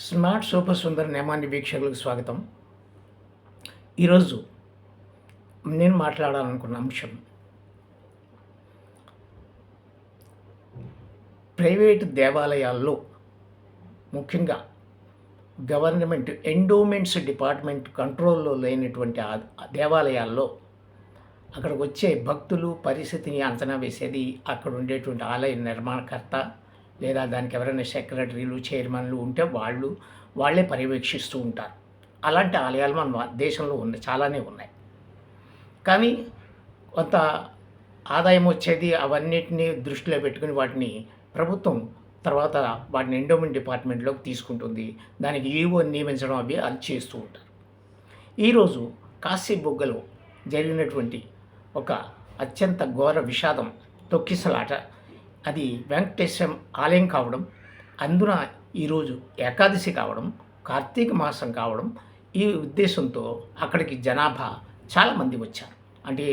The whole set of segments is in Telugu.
స్మార్ట్ సూపర్ సుందర్ నేమాన్ని వీక్షకులకు స్వాగతం. ఈరోజు నేను మాట్లాడాలనుకున్న అంశం ప్రైవేటు దేవాలయాల్లో, ముఖ్యంగా గవర్నమెంట్ ఎండోమెంట్స్ డిపార్ట్మెంట్ కంట్రోల్‌లో లేనటువంటి దేవాలయాల్లో అక్కడికి వచ్చే భక్తులు పరిస్థితిని అంచనా వేసేది అక్కడ ఉండేటువంటి ఆలయ నిర్మాణకర్త, లేదా దానికి ఎవరైనా సెక్రటరీలు, చైర్మన్లు ఉంటే వాళ్ళే పర్యవేక్షిస్తూ ఉంటారు. అలాంటి ఆలయాలు మన దేశంలో ఉన్నాయి, చాలానే ఉన్నాయి. కానీ కొంత ఆదాయం వచ్చేది అవన్నిటిని దృష్టిలో పెట్టుకుని వాటిని ప్రభుత్వం తర్వాత వాటిని ఎండోమెంట్ డిపార్ట్మెంట్‌లోకి తీసుకుంటుంది. దానికి ఈవోని నియమించడం అది చేస్తూ ఉంటారు. ఈరోజు కాశీబుగ్గలో జరిగినటువంటి ఒక అత్యంత ఘోర విషాదం, తొక్కిసలాట, అది వెంకటేశ్వర ఆలయం కావడం, అందున ఈరోజు ఏకాదశి కావడం, కార్తీక మాసం కావడం, ఈ ఉద్దేశంతో అక్కడికి జనాభా చాలామంది వచ్చారు. అంటే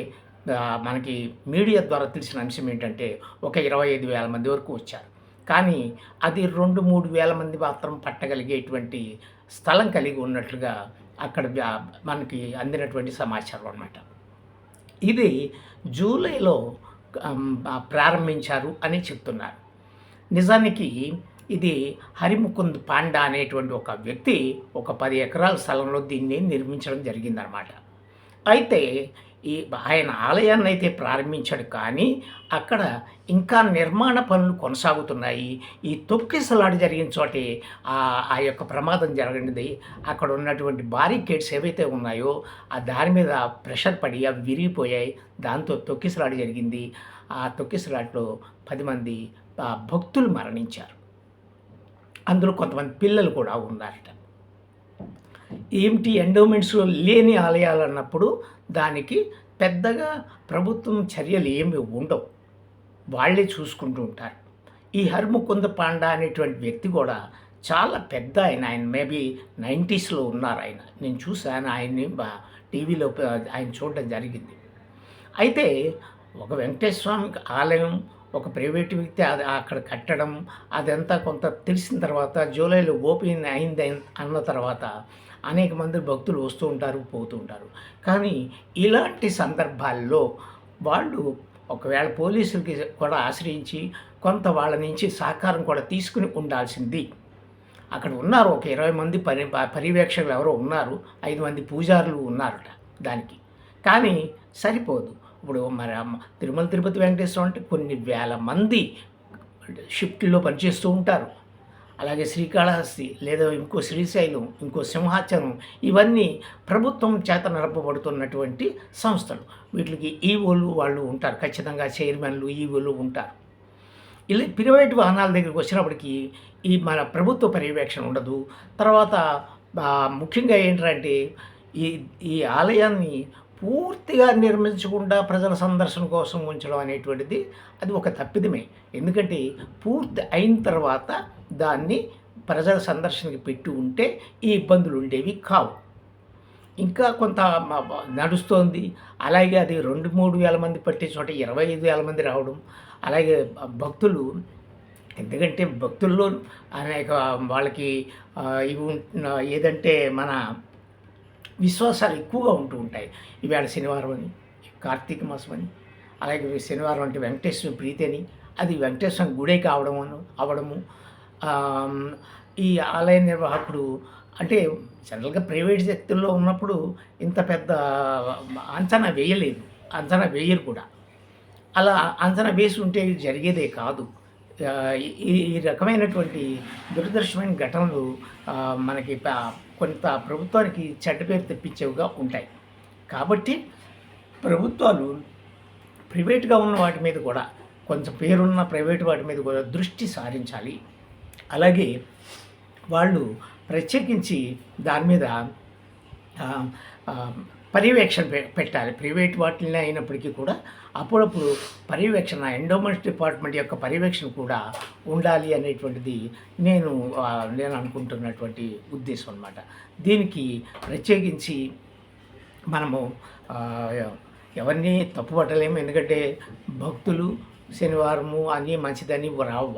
మనకి మీడియా ద్వారా తెలిసిన అంశం ఏంటంటే ఒక 25,000 మంది వరకు వచ్చారు. కానీ అది 2-3 వేల మంది మాత్రం పట్టగలిగేటువంటి స్థలం కలిగి ఉన్నట్లుగా అక్కడ మనకి అందినటువంటి సమాచారం అన్నమాట. ఇది జూలైలో ప్రారంభించారు అని చెప్తున్నారు. నిజానికి ఇది హరిముకుంద్ పాండా అనేటువంటి ఒక వ్యక్తి ఒక 10 ఎకరాల స్థలంలో దీన్ని నిర్మించడం జరిగిందనమాట. అయితే ఆయన ఆలయాన్ని అయితే ప్రారంభించాడు, కానీ అక్కడ ఇంకా నిర్మాణ పనులు కొనసాగుతున్నాయి. ఈ తొక్కిసలాట జరిగిన చోటే ఆ యొక్క ప్రమాదం జరిగినది. అక్కడ ఉన్నటువంటి బారికేడ్స్ ఏవైతే ఉన్నాయో దాని మీద ప్రెషర్ పడి అవి విరిగిపోయాయి. దాంతో తొక్కిసలాట జరిగింది. ఆ తొక్కిసలాటలో 10 మంది భక్తులు మరణించారు. అందులో కొంతమంది పిల్లలు కూడా ఉన్నారట. ఏమిటి, ఎండోమెంట్స్లో లేని ఆలయాలు అన్నప్పుడు దానికి పెద్దగా ప్రభుత్వం చర్యలు ఏమి ఉండవు, వాళ్ళే చూసుకుంటూ ఉంటారు. ఈ హరిముకుంద పాండా అనేటువంటి వ్యక్తి కూడా చాలా పెద్ద ఆయన మేబీ 90స్లో ఉన్నారు ఆయన. నేను చూశాను ఆయన్ని టీవీలో ఆయన చూడడం జరిగింది. అయితే ఒక వెంకటేశ్వర స్వామి ఆలయం ఒక ప్రైవేటు వ్యక్తి అక్కడ కట్టడం అదంతా కొంత తెలిసిన తర్వాత, జూలైలో ఓపెన్ అయింది అన్న తర్వాత అనేక మంది భక్తులు వస్తూ ఉంటారు, పోతూ ఉంటారు. కానీ ఇలాంటి సందర్భాల్లో వాళ్ళు ఒకవేళ పోలీసులకి కూడా ఆశ్రయించి కొంత వాళ్ళ నుంచి సహకారం కూడా తీసుకుని ఉండాల్సింది. అక్కడ ఉన్నారు ఒక 20 మంది పర్యవేక్షకులు ఎవరో ఉన్నారు, 5 మంది పూజారులు ఉన్నారట దానికి. కానీ సరిపోదు. ఇప్పుడు మరి తిరుమల తిరుపతి వెంకటేశ్వరం అంటే కొన్ని వేల మంది షిఫ్ట్లో పనిచేస్తూ ఉంటారు. అలాగే శ్రీకాళహస్తి, లేదా ఇంకో శ్రీశైలం, ఇంకో సింహాచలం, ఇవన్నీ ప్రభుత్వం చేత నడపబడుతున్నటువంటి సంస్థలు. వీటికి ఈవోలు వాళ్ళు ఉంటారు, ఖచ్చితంగా చైర్మన్లు, ఈవోలు ఉంటారు. ఇలా ప్రైవేటు వాహనాల దగ్గరికి వచ్చినప్పటికీ మన ప్రభుత్వ పర్యవేక్షణ ఉండదు. తర్వాత ముఖ్యంగా ఏంటంటే ఈ ఆలయాన్ని పూర్తిగా నిర్మించకుండా ప్రజల సందర్శన కోసం ఉంచడం అనేటువంటిది అది ఒక తప్పిదమే. ఎందుకంటే పూర్తి అయిన తర్వాత దాన్ని ప్రజల సందర్శనకి పెట్టి ఉంటే ఈ ఇబ్బందులు ఉండేవి కావు. ఇంకా కొంత నడుస్తోంది. అలాగే అది 2-3 వేల మంది పట్టే చోట 25,000 మంది రావడం, అలాగే భక్తులు, ఎందుకంటే భక్తుల్లో అనేక వాళ్ళకి ఇవి ఏదంటే మన విశ్వాసాలు ఎక్కువగా ఉంటూ ఉంటాయి. ఈవేళ శనివారం అని, కార్తీక మాసం అని, అలాగే శనివారం అంటే వెంకటేశ్వర ప్రీతి అని, అది వెంకటేశ్వర గుడే అవడము. ఈ ఆలయ నిర్వాహకుడు అంటే జనరల్గా ప్రైవేట్ శక్తుల్లో ఉన్నప్పుడు ఇంత పెద్ద అంచనా వేయరు కూడా. అలా అంచనా వేసి ఉంటే జరిగేదే కాదు. ఈ రకమైనటువంటి దురదృష్టమైన ఘటనలు మనకి కొంత ప్రభుత్వానికి చెడ్డ పేరు తెప్పించేవిగా ఉంటాయి. కాబట్టి ప్రభుత్వాలు ప్రైవేట్గా ఉన్న వాటి మీద కూడా, కొంచెం పేరున్న ప్రైవేటు వాటి మీద కూడా దృష్టి సారించాలి. అలాగే వాళ్ళు ప్రత్యేకించి దాని మీద పర్యవేక్షణ పెట్టాలి. ప్రైవేట్ వాటిని అయినప్పటికీ కూడా అప్పుడప్పుడు పర్యవేక్షణ, ఎండోమెంట్స్ డిపార్ట్మెంట్ యొక్క పర్యవేక్షణ కూడా ఉండాలి అనేటువంటిది నేను అనుకుంటున్నటువంటి ఉద్దేశం అన్నమాట. దీనికి ప్రత్యేకించి మనము ఎవరిని తప్పుపట్టలేము. ఎందుకంటే భక్తులు శనివారము అని మంచిదని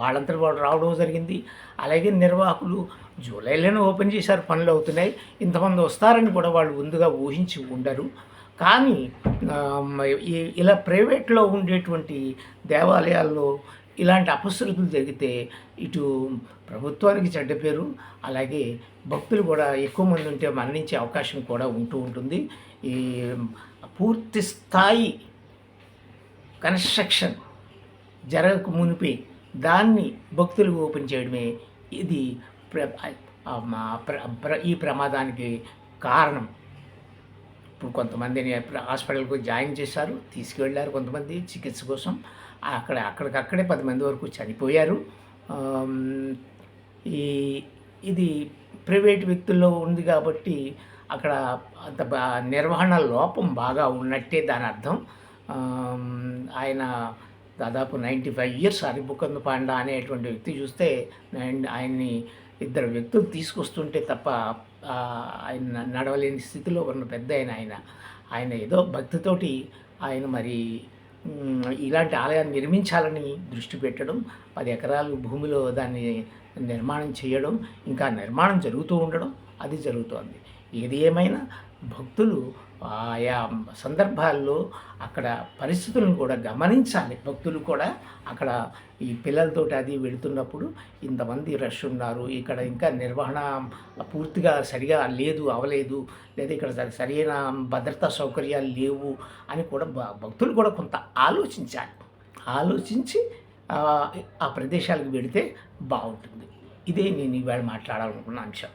వాళ్ళంతట వాళ్ళు రావడం జరిగింది. అలాగే నిర్వాహకులు జూలైలోనే ఓపెన్ చేశారు, పనులు అవుతున్నాయి. ఇంతమంది వస్తారని కూడా వాళ్ళు ముందుగా ఊహించి ఉండరు. కానీ ఇలా ప్రైవేట్లో ఉండేటువంటి దేవాలయాల్లో ఇలాంటి అపశృతులు జరిగితే ఇటు ప్రభుత్వానికి చెడ్డ పేరు, అలాగే భక్తులు కూడా ఎక్కువ మంది ఉంటే మరణించే అవకాశం కూడా ఉంటూ ఉంటుంది. ఈ పూర్తి స్థాయి కన్స్ట్రక్షన్ జరగక మునిపే దాన్ని భక్తులు ఓపెన్ చేయడమే ఇది ఈ ప్రమాదానికి కారణం. ఇప్పుడు కొంతమందిని హాస్పిటల్కి జాయిన్ చేశారు, తీసుకువెళ్ళారు కొంతమంది చికిత్స కోసం. అక్కడికక్కడే 10 మంది వరకు చనిపోయారు. ఇది ప్రైవేట్ వ్యక్తుల్లో ఉంది కాబట్టి అక్కడ అంత నిర్వహణ లోపం బాగా ఉన్నట్టే దాని అర్థం. ఆయన దాదాపు 95 ఇయర్స్ హరిముకుంద్ పాండా అనేటువంటి వ్యక్తి చూస్తే ఆయన్ని ఇద్దరు వ్యక్తులు తీసుకొస్తుంటే తప్ప ఆయన నడవలేని స్థితిలో ఉన్న పెద్ద ఆయన ఏదో భక్తితోటి ఆయన మరి ఇలాంటి ఆలయాన్ని నిర్మించాలని దృష్టి పెట్టడం, 10 ఎకరాలు భూమిలో దాన్ని నిర్మాణం చేయడం, ఇంకా నిర్మాణం జరుగుతూ ఉండడం అది జరుగుతోంది. ఏది ఏమైనా భక్తులు ఆయా సందర్భాల్లో అక్కడ పరిస్థితులను కూడా గమనించాలి. భక్తులు కూడా అక్కడ ఈ పిల్లలతోటి అది వెళుతున్నప్పుడు ఇంతమంది రష్ ఉన్నారు, ఇక్కడ ఇంకా నిర్వహణ పూర్తిగా సరిగా అవలేదు, లేదా ఇక్కడ సరైన భద్రతా సౌకర్యాలు లేవు అని కూడా భక్తులు కూడా కొంత ఆలోచించి ఆ ప్రదేశాలకు వెళితే బాగుంటుంది. ఇదే నేను ఇవాళ మాట్లాడాలనుకున్న అంశం.